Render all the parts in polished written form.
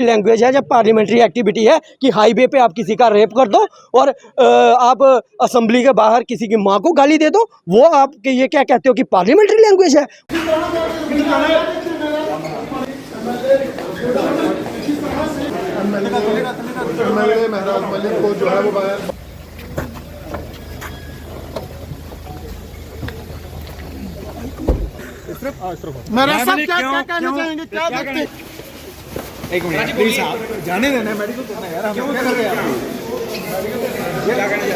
Language है जब parliamentary activity है कि हाईवे पे आप किसी का रेप कर दो और आप असेंबली के बाहर किसी की माँ को गाली दे दो, वो आप ये क्या कहते हो कि पार्लियामेंट्री लैंग्वेज है? महराज मलिक को जो है वो महराज साहब क्या कहना चाहेंगे, क्या देखते? एक मिनट प्लीज आप जाने देना, मेडिकल करना यार, हम क्या कर रहे हैं?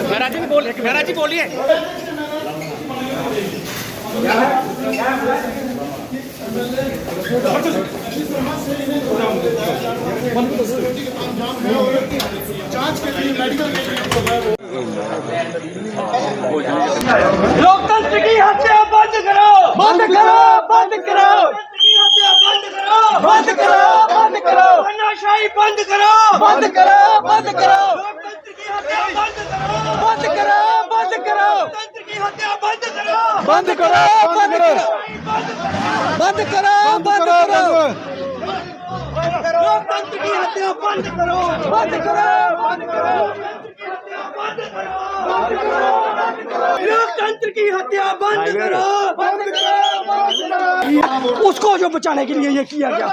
महाराज जी बोलिए, महाराज जी बोलिए। लोकतंत्र की हत्या बंद करो, बंद करो, बंद करो, बंद करो, बंद करो, तानाशाही बंद करो, बंद करो, बंद करो, लोकतंत्र की हत्या बंद करो, बंद करो, बंद करो, लोकतंत्र की हत्या बंद करो, बंद करो, बंद करो, बंद करो, बंद करो, लोकतंत्र की हत्या बंद करो, बंद करो, बंद करो, लोकतंत्र की हत्या बंद करो, बंद करो, उसको जो बचाने के लिए ये किया गया।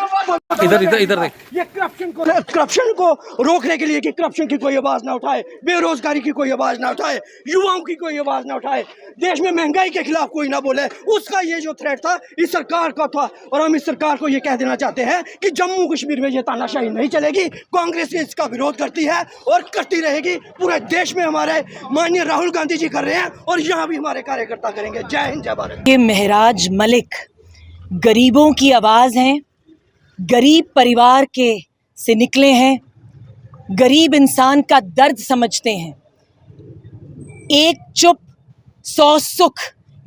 इधर देख, ये करप्शन को रोकने के लिए कि करप्शन की कोई आवाज ना उठाए, बेरोजगारी की कोई आवाज ना उठाए, युवाओं की कोई आवाज ना उठाए, देश में महंगाई के खिलाफ कोई ना बोले, उसका ये जो थ्रेट था इस सरकार का था। और हम इस सरकार को ये कह देना चाहते हैं कि जम्मू कश्मीर में ये तानाशाही नहीं चलेगी। कांग्रेस इसका विरोध करती है और करती रहेगी। पूरे देश में हमारे माननीय राहुल गांधी जी कर रहे हैं और यहाँ भी हमारे कार्यकर्ता करेंगे। जय हिंद, जय भारत। ये महराज मलिक गरीबों की आवाज़ हैं, गरीब परिवार के से निकले हैं, गरीब इंसान का दर्द समझते हैं। एक चुप 100 सुख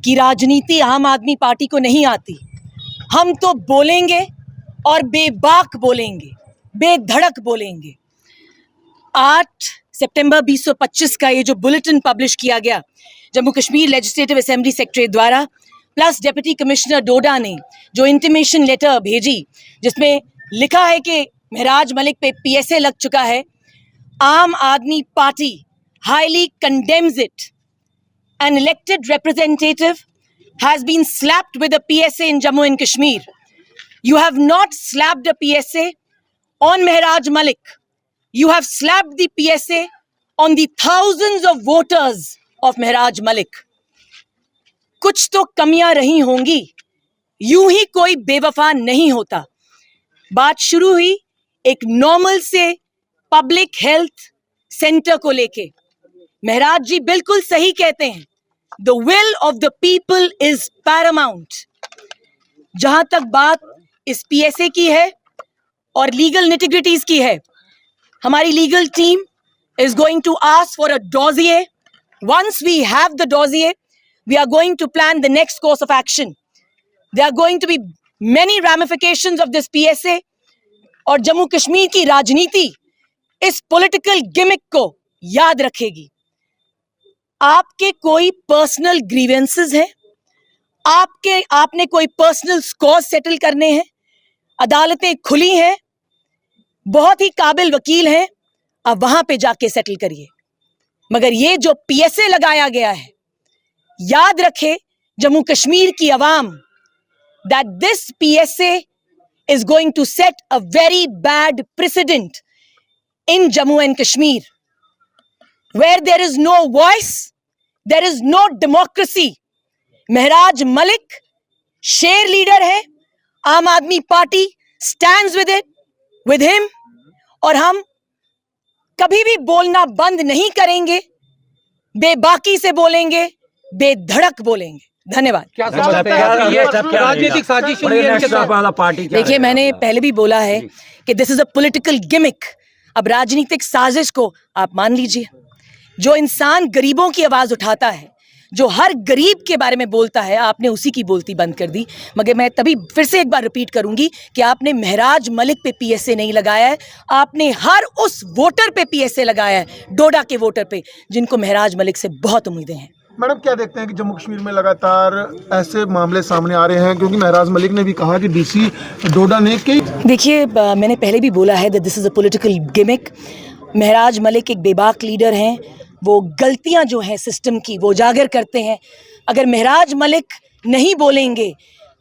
की राजनीति आम आदमी पार्टी को नहीं आती। हम तो बोलेंगे और बेबाक बोलेंगे, बेधड़क बोलेंगे। 8 सितंबर 2025 का ये जो बुलेटिन पब्लिश किया गया Jammu Kashmir legislative assembly secretary द्वारा, प्लस डिप्टी कमिश्नर डोडा ने जो इंटीमेशन लेटर भेजी जिसमें लिखा है कि महराज मलिक पे पीएसए लग चुका है, आम आदमी party highly condemns it. An elected representative has been slapped with a PSA in Jammu and Kashmir. You have not slapped a PSA on Mehraj Malik. You have slapped the PSA on the thousands of voters of Mehraj Malik. कुछ तो कमियां रही होंगी, यूं ही कोई बेवफा नहीं होता। बात शुरू हुई एक नॉर्मल से पब्लिक हेल्थ सेंटर को लेके। महराज जी बिल्कुल सही कहते हैं, the will of the people is Paramount. जहां तक बात इस पीएसए की है और लीगल निटिग्रिटीज की है, हमारी legal team is going to ask for a dossier. Once we have the dossier, we are going to plan the next course of action. There are going to be many ramifications of this PSA. और जम्मू कश्मीर की राजनीति इस political gimmick को याद रखेगी। आपके कोई personal grievances हैं, आपने कोई पर्सनल स्कोर सेटल करने हैं, अदालतें खुली हैं, बहुत ही काबिल वकील हैं, आप वहां पे जाके सेटल करिए। मगर ये जो पीएसए लगाया गया है, याद रखे जम्मू कश्मीर की आवाम, that this PSA is going to set a very bad precedent in Jammu and Kashmir, where there is no voice, there is no democracy. Mehraj Malik शेर लीडर है, आम आदमी पार्टी stands with him, और हम कभी भी बोलना बंद नहीं करेंगे, बेबाकी से बोलेंगे, बेधड़क बोलेंगे। धन्यवाद। राजनीतिक साजिश पार्टी? देखिए, मैंने पहले भी बोला है कि this is a political gimmick. अब राजनीतिक साजिश को आप मान लीजिए। जो इंसान गरीबों की आवाज उठाता है, जो हर गरीब के बारे में बोलता है, आपने उसी की बोलती बंद कर दी। मगर मैं तभी फिर से एक बार रिपीट करूंगी कि आपने महराज मलिक पे पीएसए नहीं लगाया है, आपने हर उस वोटर पे पीएसए लगाया है, डोडा के वोटर पे, जिनको महराज मलिक से बहुत उम्मीदें हैं। मैडम क्या देखते हैं कि जम्मू कश्मीर में लगातार ऐसे मामले सामने आ रहे हैं, क्योंकि महराज मलिक ने भी कहा कि डीसी डोडा ने कई देखिए मैंने पहले भी बोला है that this is a political gimmick. Maharaj Malik एक बेबाक लीडर हैं, वो गलतियां जो हैं सिस्टम की वो उजागर करते हैं। अगर महराज मलिक नहीं बोलेंगे,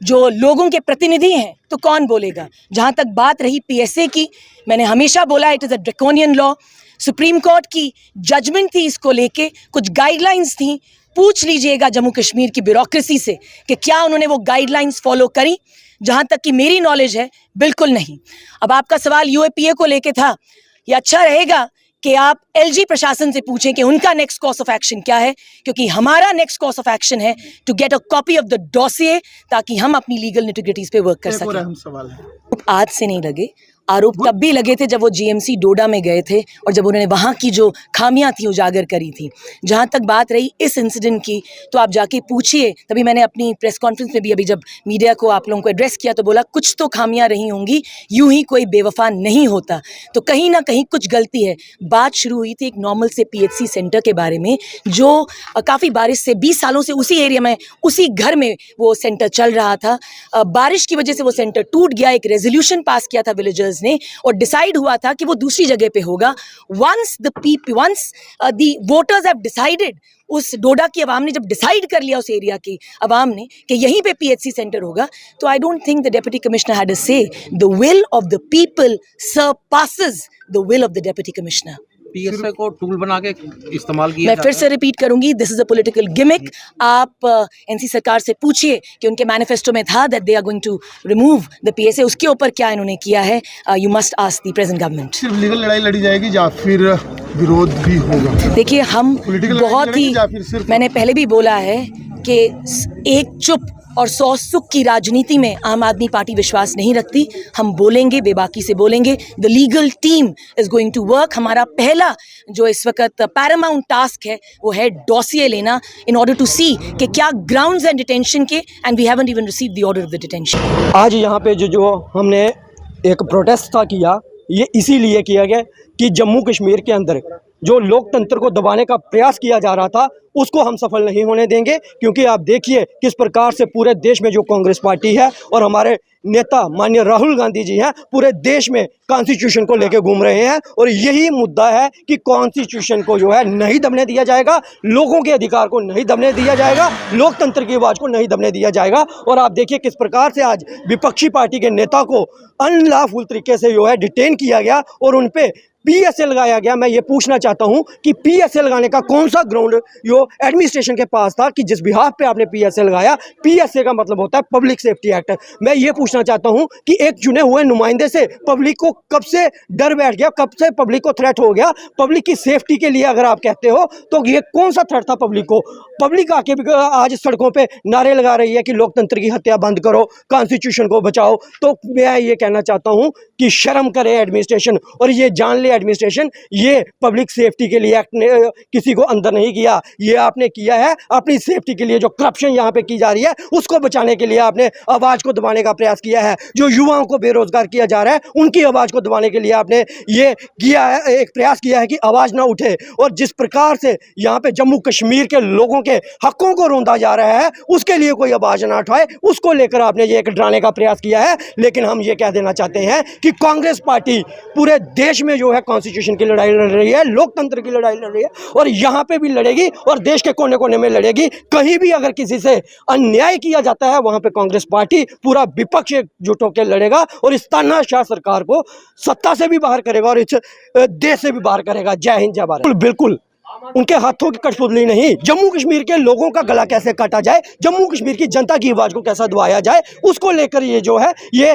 जो लोगों के प्रतिनिधि हैं, तो कौन बोलेगा। जहाँ तक बात रही पीएसए की, मैंने हमेशा बोला it is a draconian law. Supreme court की जजमेंट थी इसको लेके, कुछ गाइडलाइंस थी। पूछ लीजिएगा जम्मू कश्मीर की ब्यूरोक्रेसी से कि क्या उन्होंने वो गाइडलाइंस फॉलो करी। जहाँ तक कि मेरी नॉलेज है, बिल्कुल नहीं। अब आपका सवाल यूएपीए को लेके था, ये अच्छा रहेगा कि आप एलजी प्रशासन से पूछें कि उनका नेक्स्ट कोर्स ऑफ एक्शन क्या है, क्योंकि हमारा नेक्स्ट कोर्स ऑफ एक्शन है to get a copy of the dossier, ताकि हम अपनी लीगल निटिग्रिटीज पे वर्क कर एक और सकें। अहम सवाल है। आज से नहीं लगे, आरोप तब भी लगे थे जब वो जीएमसी डोडा में गए थे और जब उन्होंने वहाँ की जो खामियां थी उजागर करी थी। जहाँ तक बात रही इस इंसिडेंट की, तो आप जाके पूछिए। तभी मैंने अपनी प्रेस कॉन्फ्रेंस में भी अभी जब मीडिया को आप लोगों को एड्रेस किया तो बोला कुछ तो खामियां रही होंगी, यूं ही कोई बेवफा नहीं होता। तो कहीं ना कहीं कुछ गलती है। बात शुरू हुई थी एक नॉर्मल से पीएचसी सेंटर के बारे में, जो काफ़ी बारिश से 20 सालों से उसी एरिया में, उसी घर में वो सेंटर चल रहा था। बारिश की वजह से वो सेंटर टूट गया। एक रेजोल्यूशन पास किया था विलेजर्स ने और डिसाइड हुआ था कि वो दूसरी जगह पे होगा। Once the voters have decided, उस डोडा की आवाम ने जब डिसाइड कर लिया, उस एरिया की आवाम ने, कि यहीं पे पीएचसी सेंटर होगा, तो I don't think the deputy commissioner had a say. The will of the people surpasses the will of the deputy commissioner. PSA को टूल बना के इस्तेमाल किया मैं फिर से रिपीट करूंगी, this is a political gimmick. आप एनसी सरकार से पूछिए कि उनके मैनिफेस्टो में था that they are going to remove the PSA, उसके ऊपर क्या इन्होंने किया है। You must ask the present government. सिर्फ लीगल लड़ाई लड़ी जाएगी या फिर विरोध भी होगा? देखिए हम Political बहुत लड़ाई ही, या फिर सिर्फ- मैंने पहले भी बोला है कि एक चुप और 100 सुख की राजनीति में आम आदमी पार्टी विश्वास नहीं रखती। हम बोलेंगे, बेबाकी से बोलेंगे। The legal team is going to work. हमारा पहला जो इस वक्त पैरामाउंट टास्क है वो है डॉसिए लेना, इन ऑर्डर टू सी कि क्या ग्राउंड्स एंड डिटेंशन के, and we haven't even received the order of the detention. आज यहाँ पे जो हमने एक प्रोटेस्ट था किया, ये इसीलिए किया गया कि जम्मू कश्मीर के अंदर जो लोकतंत्र को दबाने का प्रयास किया जा रहा था उसको हम सफल नहीं होने देंगे। क्योंकि आप देखिए किस प्रकार से पूरे देश में जो कांग्रेस पार्टी है और हमारे नेता माननीय राहुल गांधी जी हैं, पूरे देश में कॉन्स्टिट्यूशन को लेकर घूम रहे हैं। और यही मुद्दा है कि कॉन्स्टिट्यूशन को जो है नहीं दबने दिया जाएगा, लोगों के अधिकार को नहीं दबने दिया जाएगा, लोकतंत्र की आवाज़ को नहीं दबने दिया जाएगा। और आप देखिए किस प्रकार से आज विपक्षी पार्टी के नेता को अनलॉफुल तरीके से जो है डिटेन किया गया और उन पे पीएसए लगाया गया। मैं ये पूछना चाहता हूं कि पीएसए लगाने का कौन सा ग्राउंड जो एडमिनिस्ट्रेशन के पास था कि जिस बिहाफ पे आपने पीएसए लगाया। पीएसए का मतलब होता है पब्लिक सेफ्टी एक्ट। मैं ये पूछना चाहता हूं कि एक चुने हुए नुमाइंदे से पब्लिक को कब से डर बैठ गया, कब से पब्लिक को थ्रेट हो गया। पब्लिक की सेफ्टी के लिए अगर आप कहते हो तो ये कौन सा थ्रेट था पब्लिक को। पब्लिक आके भी आज सड़कों पर नारे लगा रही है कि लोकतंत्र की हत्या बंद करो, कॉन्स्टिट्यूशन को बचाओ। तो मैं ये कहना चाहता हूँ कि शर्म करे एडमिनिस्ट्रेशन और ये जान ले एडमिनिस्ट्रेशन, ये पब्लिक सेफ्टी के लिए एक्ट ने किसी को अंदर नहीं किया। ये आपने किया है अपनी सेफ्टी के लिए। जो करप्शन यहाँ पे की जा रही है उसको बचाने के लिए आपने आवाज़ को दबाने का प्रयास किया है। जो युवाओं को बेरोजगार किया जा रहा है उनकी आवाज़ को दबाने के लिए आपने ये किया है, एक प्रयास किया है कि आवाज़ ना उठे। और जिस प्रकार से यहाँ पे जम्मू कश्मीर के लोगों के हकों को रोंदा जा रहा है उसके लिए कोई आवाज़ ना उठाए, उसको लेकर आपने ये एक डराने का प्रयास किया है। लेकिन हम ये कह देना चाहते हैं कि कांग्रेस पार्टी पूरे देश में जो है कॉन्स्टिट्यूशन की लड़ाई लड़ रही है, लोकतंत्र की लड़ाई लड़ रही है और यहाँ पे भी लड़ेगी और देश के कोने कोने में लड़ेगी। कहीं भी अगर किसी से अन्याय किया जाता है वहाँ पे कांग्रेस पार्टी पूरा विपक्ष एकजुट होकर लड़ेगा और इस तानाशाह सरकार को सत्ता से भी बाहर करेगा और इस देश से भी बाहर करेगा। जय हिंद, जय भारत। बिल्कुल उनके हाथों की कठपुतली नहीं, जम्मू कश्मीर के लोगों का गला कैसे काटा जाए, जम्मू कश्मीर की जनता की आवाज़ को कैसा दबाया जाए, उसको लेकर ये जो है ये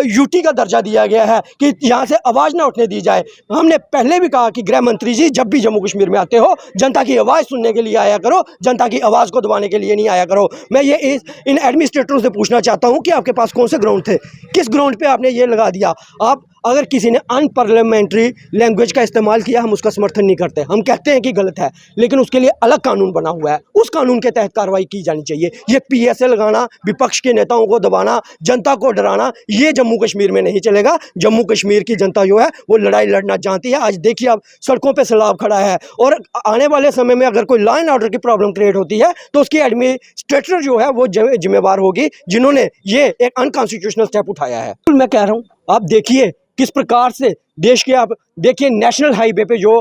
यूटी का दर्जा दिया गया है कि यहाँ से आवाज़ ना उठने दी जाए। हमने पहले भी कहा कि गृह मंत्री जी जब भी जम्मू कश्मीर में आते हो जनता की आवाज़ सुनने के लिए आया करो, जनता की आवाज़ को दबाने के लिए नहीं आया करो। मैं ये इन एडमिनिस्ट्रेटरों से पूछना चाहता हूँ कि आपके पास कौन से ग्राउंड थे, किस ग्राउंड पर आपने ये लगा दिया। आप अगर किसी ने अनपार्लियामेंट्री लैंग्वेज का इस्तेमाल किया, हम उसका समर्थन नहीं करते, हम कहते हैं कि गलत है, लेकिन उसके लिए अलग कानून बना हुआ है, उस कानून के तहत कार्रवाई की जानी चाहिए। ये PSA लगाना, विपक्ष के नेताओं को दबाना, जनता को डराना, ये जम्मू कश्मीर में नहीं चलेगा। जम्मू कश्मीर की जनता जो है वो लड़ाई लड़ना जानती है। आज देखिए, अब सड़कों पे सैलाब खड़ा है, और आने वाले समय में अगर कोई लॉ एंड ऑर्डर की प्रॉब्लम क्रिएट होती है तो उसकी एडमिनिस्ट्रेटर जो है वो जिम्मेवार होगी, जिन्होंने ये एक अनकॉन्स्टिट्यूशनल स्टेप उठाया है। मैं कह रहा हूँ, आप देखिए किस प्रकार से देश के, आप देखिए नेशनल हाईवे पे जो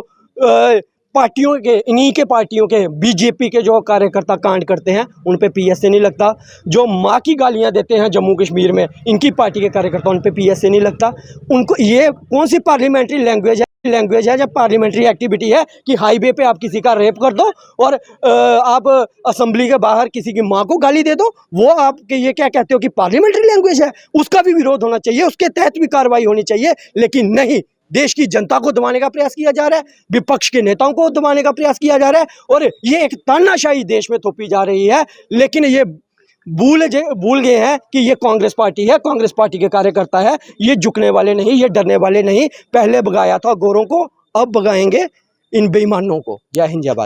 पार्टियों के, इन्हीं के पार्टियों के, बीजेपी के जो कार्यकर्ता कांड करते हैं, उन पे PSA नहीं लगता। जो माँ की गालियां देते हैं जम्मू कश्मीर में, इनकी पार्टी के कार्यकर्ता, उन पे PSA नहीं लगता। उनको ये कौन सी पार्लियामेंट्री लैंग्वेज है जब पार्लियामेंट्री एक्टिविटी है कि हाईवे पे आप किसी का रेप कर दो और आप असेंबली के बाहर किसी की माँ को गाली दे दो, वो आप ये क्या कहते हो कि पार्लियामेंट्री लैंग्वेज है? उसका भी विरोध होना चाहिए, उसके तहत भी कार्रवाई होनी चाहिए। लेकिन नहीं, देश की जनता को दबाने का प्रयास किया जा रहा है, विपक्ष के नेताओं को दबाने का प्रयास किया जा रहा है, और ये एक तानाशाही देश में थोपी जा रही है। लेकिन ये भूल गए हैं कि ये कांग्रेस पार्टी है, कांग्रेस पार्टी के कार्यकर्ता है, ये झुकने वाले नहीं, ये डरने वाले नहीं। पहले भगाया था गोरों को, अब भगाएंगे इन बेईमानों को। जय हिंद, जय भारत।